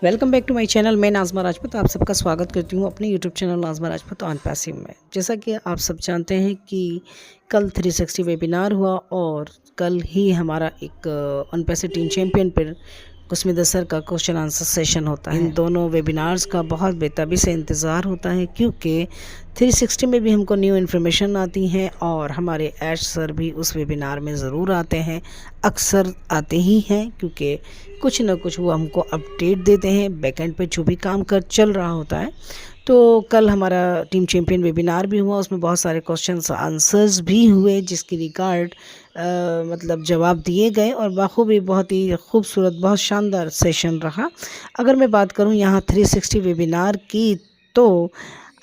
Welcome back to my channel. मैं नाज़मा राजपूत आप सबका स्वागत करती हूँ अपने YouTube channel Nazma Rajput on passive में। जैसा कि आप सब जानते हैं कि कल 360 वेबिनार हुआ और कल ही हमारा एक ऑन पैसिव टीम चैम्पियन पर कुस्मिदा सर का क्वेश्चन आंसर सेशन होता है। इन दोनों वेबिनार्स का बहुत बेताबी से इंतज़ार होता है क्योंकि 360 में भी हमको न्यू इन्फॉर्मेशन आती हैं और हमारे ऐश सर भी उस वेबिनार में ज़रूर आते हैं, अक्सर आते ही हैं क्योंकि कुछ ना कुछ वो हमको अपडेट देते हैं बैकएंड पे जो भी काम कर चल रहा होता है। तो कल हमारा टीम चैम्पियन वेबिनार भी हुआ, उसमें बहुत सारे क्वेश्चंस आंसर्स भी हुए जिसकी रिगार्ड मतलब जवाब दिए गए और बाखूबी बहुत ही खूबसूरत बहुत शानदार सेशन रहा। अगर मैं बात करूं यहाँ 360 वेबिनार की तो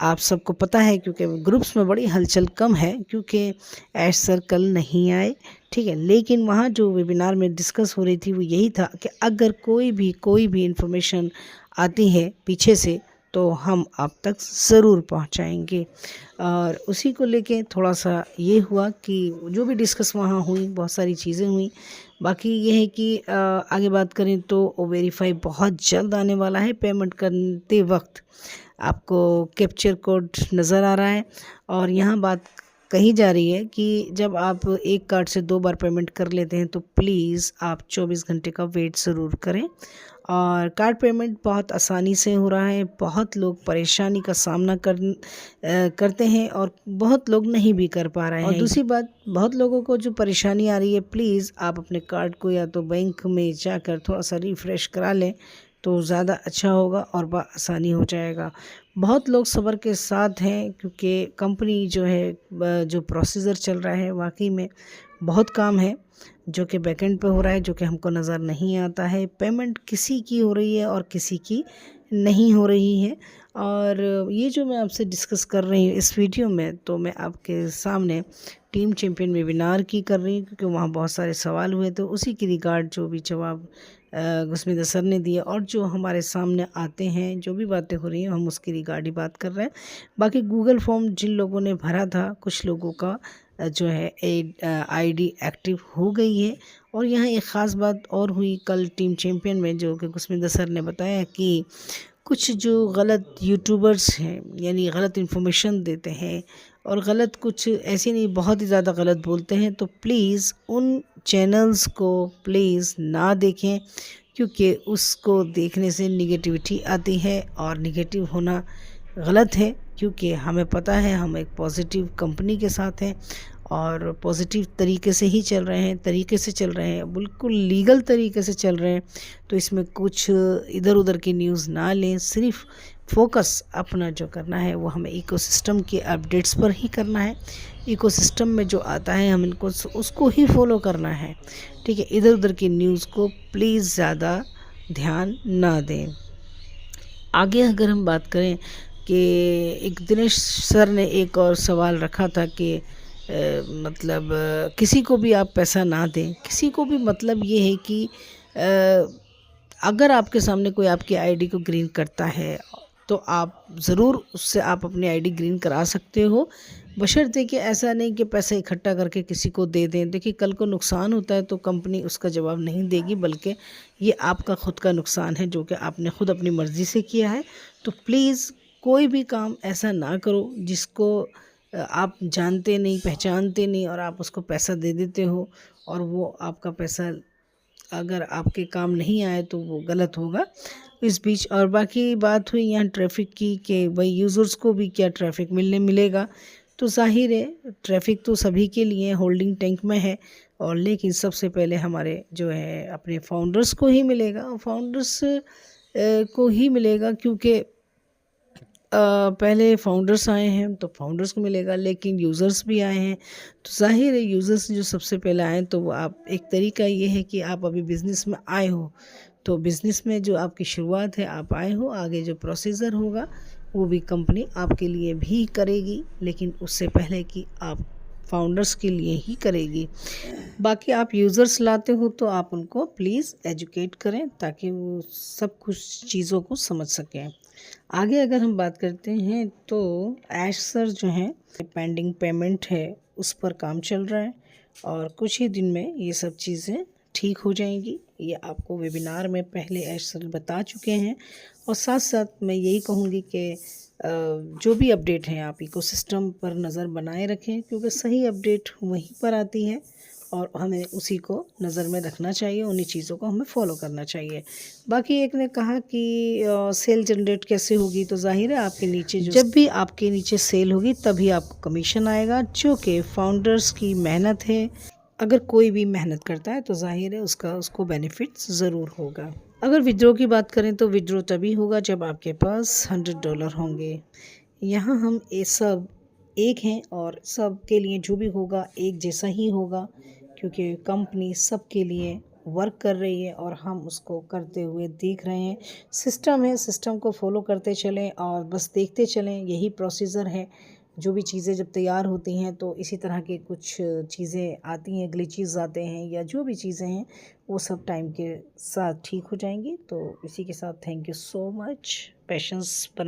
आप सबको पता है क्योंकि ग्रुप्स में बड़ी हलचल कम है क्योंकि ऐश सर कल नहीं आए, ठीक है। लेकिन वहाँ जो वेबिनार में डिस्कस हो रही थी वो यही था कि अगर कोई भी इंफॉर्मेशन आती है पीछे से तो हम आप तक ज़रूर पहुंचाएंगे। और उसी को लेके थोड़ा सा ये हुआ कि जो भी डिस्कस वहाँ हुई बहुत सारी चीज़ें हुई। बाकी ये है कि आगे बात करें तो वेरीफाई बहुत जल्द आने वाला है। पेमेंट करते वक्त आपको कैप्चर कोड नज़र आ रहा है और यहाँ बात कही जा रही है कि जब आप एक कार्ड से 2 बार पेमेंट कर लेते हैं तो प्लीज़ आप 24 घंटे का वेट ज़रूर करें। और कार्ड पेमेंट बहुत आसानी से हो रहा है। बहुत लोग परेशानी का सामना करते हैं और बहुत लोग नहीं भी कर पा रहे हैं। और दूसरी बात, बहुत लोगों को जो परेशानी आ रही है, प्लीज़ आप अपने कार्ड को या तो बैंक में जाकर थोड़ा सा रिफ़्रेश करा लें तो ज़्यादा अच्छा होगा और आसानी हो जाएगा। बहुत लोग सब्र के साथ हैं क्योंकि कंपनी जो है जो प्रोसीजर चल रहा है वाकई में बहुत काम है जो कि बैकएंड पे हो रहा है, जो कि हमको नज़र नहीं आता है। पेमेंट किसी की हो रही है और किसी की नहीं हो रही है। और ये जो मैं आपसे डिस्कस कर रही हूँ इस वीडियो में, तो मैं आपके सामने टीम चैम्पियन वेबिनार की कर रही हूँ क्योंकि वहाँ बहुत सारे सवाल हुए तो उसी की रिगार्ड जो भी जवाब कुस्मिदा सर ने दिया और जो हमारे सामने आते हैं जो भी बातें हो रही हैं हम उसकी रिगार्ड ही बात कर रहे हैं। बाकी गूगल फॉर्म जिन लोगों ने भरा था कुछ लोगों का जो है आईडी एक्टिव हो गई है। और यहाँ एक ख़ास बात और हुई कल टीम चैम्पियन में, जो कि कुस्मिदा सर ने बताया कि कुछ जो गलत यूट्यूबर्स हैं यानी गलत इन्फॉर्मेशन देते हैं और गलत कुछ ऐसे नहीं बहुत ही ज़्यादा गलत बोलते हैं, तो प्लीज़ उन चैनल्स को प्लीज़ ना देखें क्योंकि उसको देखने से निगेटिविटी आती है और निगेटिव होना गलत है। क्योंकि हमें पता है हम एक पॉजिटिव कंपनी के साथ हैं और पॉजिटिव तरीके से ही चल रहे हैं, बिल्कुल लीगल तरीके से चल रहे हैं। तो इसमें कुछ इधर उधर की न्यूज़ ना लें, सिर्फ फोकस अपना जो करना है वो हमें इकोसिस्टम के अपडेट्स पर ही करना है। इकोसिस्टम में जो आता है हम इनको उसको ही फॉलो करना है, ठीक है। इधर उधर की न्यूज़ को प्लीज़ ज़्यादा ध्यान ना दें। आगे अगर हम बात करें कि एक दिनेश सर ने एक और सवाल रखा था कि मतलब किसी को भी आप पैसा ना दें। किसी को भी मतलब ये है कि अगर आपके सामने कोई आपकी आईडी को ग्रीन करता है तो आप ज़रूर उससे आप अपनी आईडी ग्रीन करा सकते हो, बशर्ते कि ऐसा नहीं कि पैसा इकट्ठा करके किसी को दे दें। देखिए कल को नुकसान होता है तो कंपनी उसका जवाब नहीं देगी, बल्कि ये आपका ख़ुद का नुकसान है जो कि आपने ख़ुद अपनी मर्ज़ी से किया है। तो प्लीज़ कोई भी काम ऐसा ना करो जिसको आप जानते नहीं पहचानते नहीं और आप उसको पैसा दे देते हो और वो आपका पैसा अगर आपके काम नहीं आए तो वो गलत होगा इस बीच। और बाकी बात हुई यहाँ ट्रैफिक की कि भाई यूज़र्स को भी क्या ट्रैफिक मिलेगा, तो जाहिर है ट्रैफिक तो सभी के लिए होल्डिंग टैंक में है और लेकिन सबसे पहले हमारे जो है अपने फाउंडर्स को ही मिलेगा और फाउंडर्स को ही मिलेगा क्योंकि पहले फाउंडर्स आए हैं तो फाउंडर्स को मिलेगा, लेकिन यूज़र्स भी आए हैं तो जाहिर है यूज़र्स जो सबसे पहले आए तो वो आप एक तरीका ये है कि आप अभी बिज़नेस में आए हो तो बिज़नेस में जो आपकी शुरुआत है आप आए हो, आगे जो प्रोसीजर होगा वो भी कंपनी आपके लिए भी करेगी, लेकिन उससे पहले कि आप फाउंडर्स के लिए ही करेगी। बाकी आप यूज़र्स लाते हो तो आप उनको प्लीज़ एजुकेट करें ताकि वो सब कुछ चीज़ों को समझ सकें। आगे अगर हम बात करते हैं तो ऐश सर जो हैं पेंडिंग पेमेंट है उस पर काम चल रहा है और कुछ ही दिन में ये सब चीज़ें ठीक हो जाएंगी। ये आपको वेबिनार में पहले सर बता चुके हैं। और साथ साथ मैं यही कहूँगी कि जो भी अपडेट हैं आप इकोसिस्टम पर नज़र बनाए रखें, क्योंकि सही अपडेट वहीं पर आती है और हमें उसी को नज़र में रखना चाहिए, उन्हीं चीज़ों को हमें फॉलो करना चाहिए। बाकी एक ने कहा कि सेल जनरेट कैसे होगी, तो जाहिर है आपके नीचे जब भी आपके नीचे सेल होगी तभी आपको कमीशन आएगा, जो कि फाउंडर्स की मेहनत है। अगर कोई भी मेहनत करता है तो जाहिर है उसको बेनिफिट्स ज़रूर होगा। अगर विड्रॉ की बात करें तो विड्रॉ तभी होगा जब आपके पास $100 होंगे। यहाँ हम ये सब एक हैं और सब के लिए जो भी होगा एक जैसा ही होगा, क्योंकि कंपनी सब के लिए वर्क कर रही है और हम उसको करते हुए देख रहे हैं। सिस्टम है, सिस्टम को फॉलो करते चलें और बस देखते चलें, यही प्रोसीजर है। जो भी चीज़ें जब तैयार होती हैं तो इसी तरह के कुछ चीज़ें आती हैं, ग्लिचेस आते हैं या जो भी चीज़ें हैं वो सब टाइम के साथ ठीक हो जाएंगी। तो इसी के साथ thank you so much, patience बना